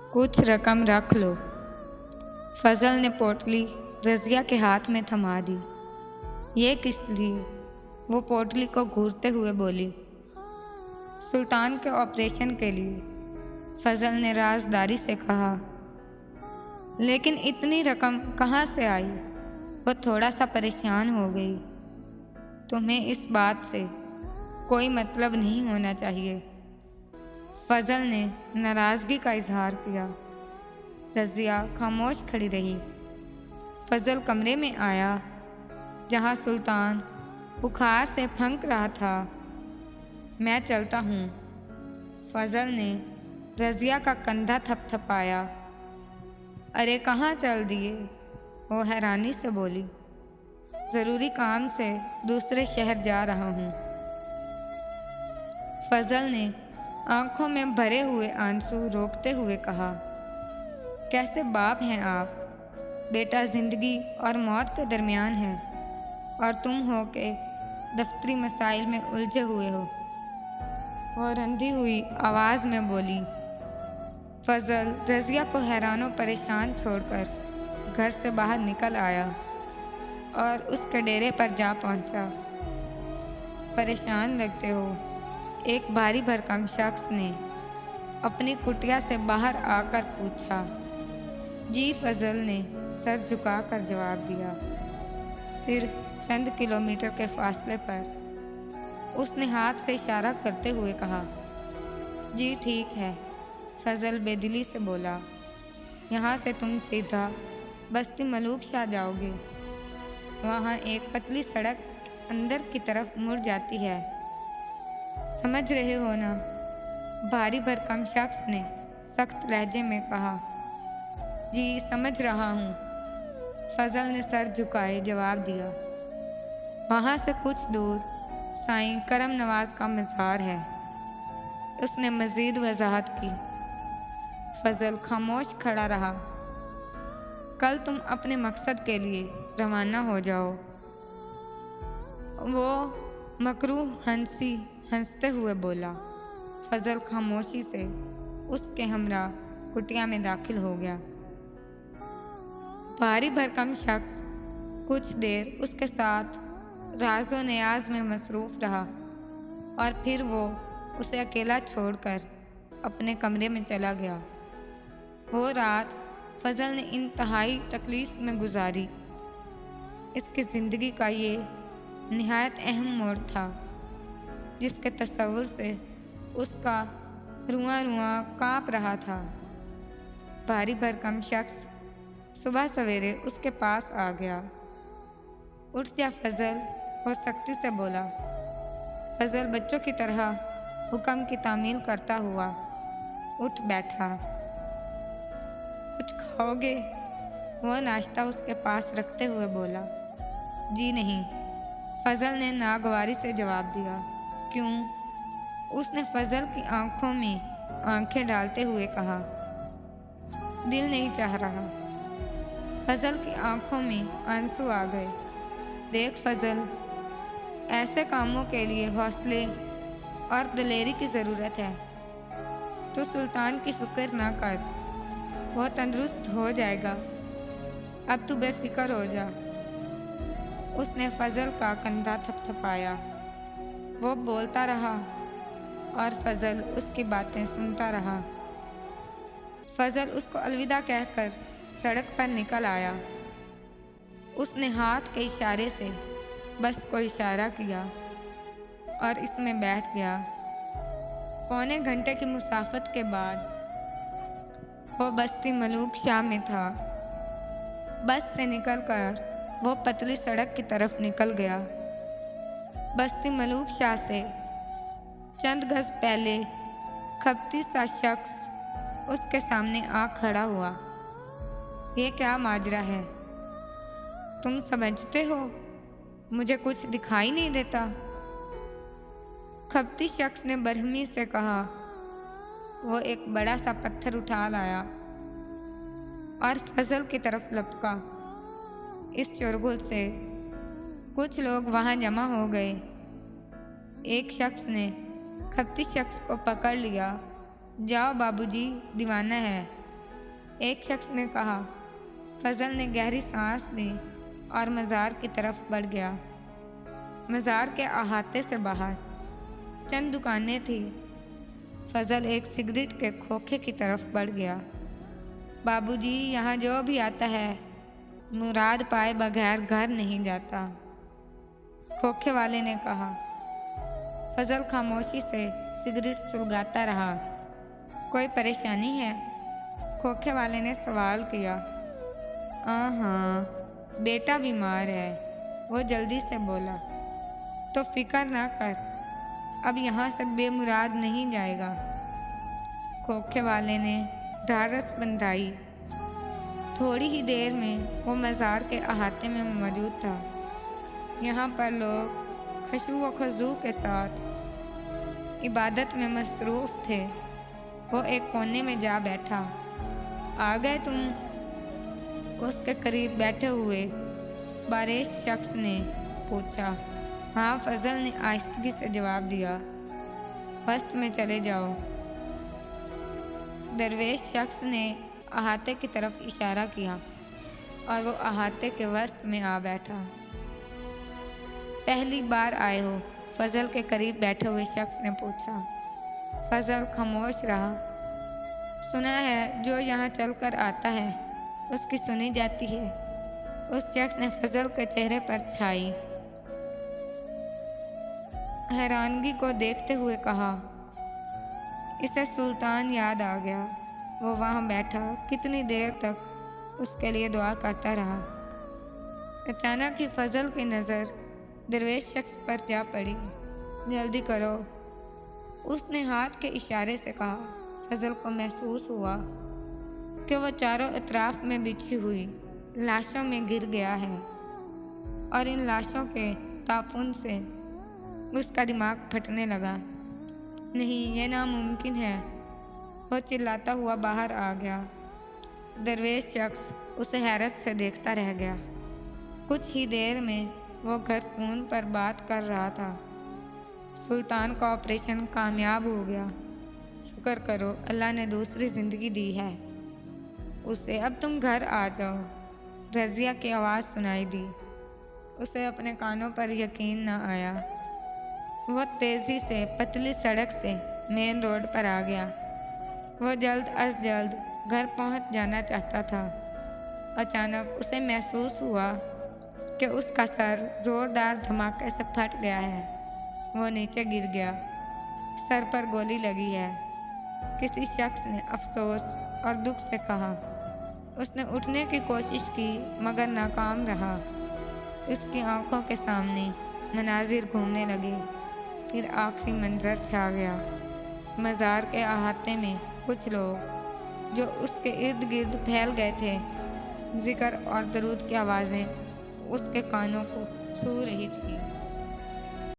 कुछ रकम रख लो। फजल ने पोटली रज़िया के हाथ में थमा दी। ये किस लिए? वो पोटली को घूरते हुए बोली। सुल्तान के ऑपरेशन के लिए, फजल ने राजदारी से कहा। लेकिन इतनी रकम कहाँ से आई? वो थोड़ा सा परेशान हो गई। तुम्हें इस बात से कोई मतलब नहीं होना चाहिए, फजल ने नाराज़गी का इजहार किया। रज़िया खामोश खड़ी रही। फजल कमरे में आया जहाँ सुल्तान बुखार से फंक रहा था। मैं चलता हूँ, फजल ने रज़िया का कंधा थपथपाया। अरे कहाँ चल दिए? वो हैरानी से बोली। ज़रूरी काम से दूसरे शहर जा रहा हूँ, फजल ने आंखों में भरे हुए आंसू रोकते हुए कहा। कैसे बाप हैं आप? बेटा ज़िंदगी और मौत के दरमियान है और तुम हो के दफ्तरी मसाइल में उलझे हुए हो, वो रंधी हुई आवाज़ में बोली। फजल रज़िया को हैरान परेशान छोड़कर घर से बाहर निकल आया और उसके डेरे पर जा पहुंचा। परेशान लगते हो, एक भारी भरकम शख्स ने अपनी कुटिया से बाहर आकर पूछा। जी, फजल ने सर झुकाकर जवाब दिया। सिर्फ चंद किलोमीटर के फासले पर, उसने हाथ से इशारा करते हुए कहा। जी ठीक है, फजल बेदिली से बोला। यहाँ से तुम सीधा बस्ती मलूक शाह जाओगे। वहाँ एक पतली सड़क अंदर की तरफ मुड़ जाती है। समझ रहे हो ना? भारी भरकम शख्स ने सख्त लहजे में कहा। जी समझ रहा हूँ, फजल ने सर झुकाए जवाब दिया। वहाँ से कुछ दूर साईं करम नवाज का मज़ार है, उसने मज़ीद वजाहत की। फजल खामोश खड़ा रहा। कल तुम अपने मकसद के लिए रवाना हो जाओ, वो मकरूह हंसते हुए बोला। फजल खामोशी से उसके हमरा कुटिया में दाखिल हो गया। भारी भरकम शख्स कुछ देर उसके साथ राज़ो नियाज में मसरूफ़ रहा और फिर वो उसे अकेला छोड़कर अपने कमरे में चला गया। वो रात फजल ने इंतहाई तकलीफ़ में गुजारी। इसकी ज़िंदगी का ये निहायत अहम मोड़ था, जिसके तस्वुर से उसका रुआं रुआं काँप रहा था। भारी भरकम शख्स सुबह सवेरे उसके पास आ गया। उठ जा फजल, वो सख्ती से बोला। फजल बच्चों की तरह हुक्म की तामील करता हुआ उठ बैठा। कुछ खाओगे? वो नाश्ता उसके पास रखते हुए बोला। जी नहीं, फजल ने नागवारी से जवाब दिया। क्यों? उसने फजल की आंखों में आंखें डालते हुए कहा। दिल नहीं चाह रहा। फजल की आंखों में आंसू आ गए। देख फजल, ऐसे कामों के लिए हौसले और दिलेरी की ज़रूरत है। तो सुल्तान की फिक्र ना कर, वो तंदुरुस्त हो जाएगा। अब तू बेफिक्र हो जा। उसने फजल का कंधा थपथपाया। वो बोलता रहा और फजल उसकी बातें सुनता रहा। फजल उसको अलविदा कहकर सड़क पर निकल आया। उसने हाथ के इशारे से बस को इशारा किया और इसमें बैठ गया। पौने घंटे की मुसाफत के बाद वो बस्ती मलूक शाह में था। बस से निकलकर वो पतली सड़क की तरफ निकल गया। बस्ती मलूक शाह से चंद गज पहले खपती सा शख्स उसके सामने आ खड़ा हुआ। ये क्या माजरा है? तुम समझते हो मुझे कुछ दिखाई नहीं देता? खपती शख्स ने बरहमी से कहा। वो एक बड़ा सा पत्थर उठा लाया और फजल की तरफ लपका। इस शोरगुल से कुछ लोग वहाँ जमा हो गए। एक शख्स ने खपती शख्स को पकड़ लिया। जाओ बाबूजी, दीवाना है, ایک شخص نے کہا۔ فضل نے گہری سانس لی اور مزار کی طرف بڑھ گیا۔ مزار کے احاطے سے باہر چند دکانیں تھیں۔ فضل ایک سگریٹ کے کھوکھے کی طرف بڑھ گیا۔ بابو جی، یہاں جو بھی آتا ہے مراد پائے بغیر گھر نہیں جاتا، کھوکھے والے نے کہا۔ فضل خاموشی سے سگریٹ سلگاتا رہا۔ کوئی پریشانی ہے؟ کھوکھے والے نے سوال کیا۔ ہاں، بیٹا بیمار ہے، وہ جلدی سے بولا۔ تو فکر نہ کر، اب یہاں سے بے مراد نہیں جائے گا، کھوکھے والے نے ڈھارس بندھائی۔ تھوڑی ہی دیر میں وہ مزار کے احاطے میں موجود تھا۔ یہاں پر لوگ خشوع و خضوع کے ساتھ عبادت میں مصروف تھے۔ وہ ایک کونے میں جا بیٹھا۔ آ گئے تم؟ اس کے قریب بیٹھے ہوئے باریش شخص نے پوچھا۔ ہاں، فضل نے آہستگی سے جواب دیا۔ وسط میں چلے جاؤ۔ درویش شخص نے احاطے کی طرف اشارہ کیا اور وہ احاطے کے وسط میں آ بیٹھا۔ پہلی بار آئے ہو؟ فضل کے قریب بیٹھے ہوئے شخص نے پوچھا۔ فضل خاموش رہا۔ سنا ہے جو یہاں چل کر آتا ہے اس کی سنی جاتی ہے، اس شخص نے فضل کے چہرے پر چھائی حیرانگی کو دیکھتے ہوئے کہا۔ اسے سلطان یاد آ گیا۔ وہ وہاں بیٹھا کتنی دیر تک اس کے لیے دعا کرتا رہا۔ اچانک ہی فضل کی نظر درویش شخص پر جا پڑی۔ جلدی کرو، اس نے ہاتھ کے اشارے سے کہا۔ فضل کو محسوس ہوا کہ وہ چاروں اطراف میں بچھی ہوئی لاشوں میں گر گیا ہے اور ان لاشوں کے تعفن سے اس کا دماغ پھٹنے لگا۔ نہیں، یہ ناممکن ہے، وہ چلاتا ہوا باہر آ گیا۔ درویش شخص اسے حیرت سے دیکھتا رہ گیا۔ کچھ ہی دیر میں وہ گھر فون پر بات کر رہا تھا۔ سلطان کا آپریشن کامیاب ہو گیا، شکر کرو، اللہ نے دوسری زندگی دی ہے اسے، اب تم گھر آ جاؤ۔ رضیہ کی آواز سنائی دی۔ اسے اپنے کانوں پر یقین نہ آیا۔ وہ تیزی سے پتلی سڑک سے مین روڈ پر آ گیا۔ وہ جلد از جلد گھر پہنچ جانا چاہتا تھا۔ اچانک اسے محسوس ہوا کہ اس کا سر زوردار دھماکے سے پھٹ گیا ہے۔ وہ نیچے گر گیا۔ سر پر گولی لگی ہے، کسی شخص نے افسوس اور دکھ سے کہا۔ اس نے اٹھنے کی کوشش کی مگر ناکام رہا۔ اس کی آنکھوں کے سامنے مناظر گھومنے لگے۔ پھر آخری منظر چھا گیا۔ مزار کے احاطے میں کچھ لوگ جو اس کے ارد گرد پھیل گئے تھے، ذکر اور درود کی آوازیں اس کے کانوں کو چھو رہی تھیں۔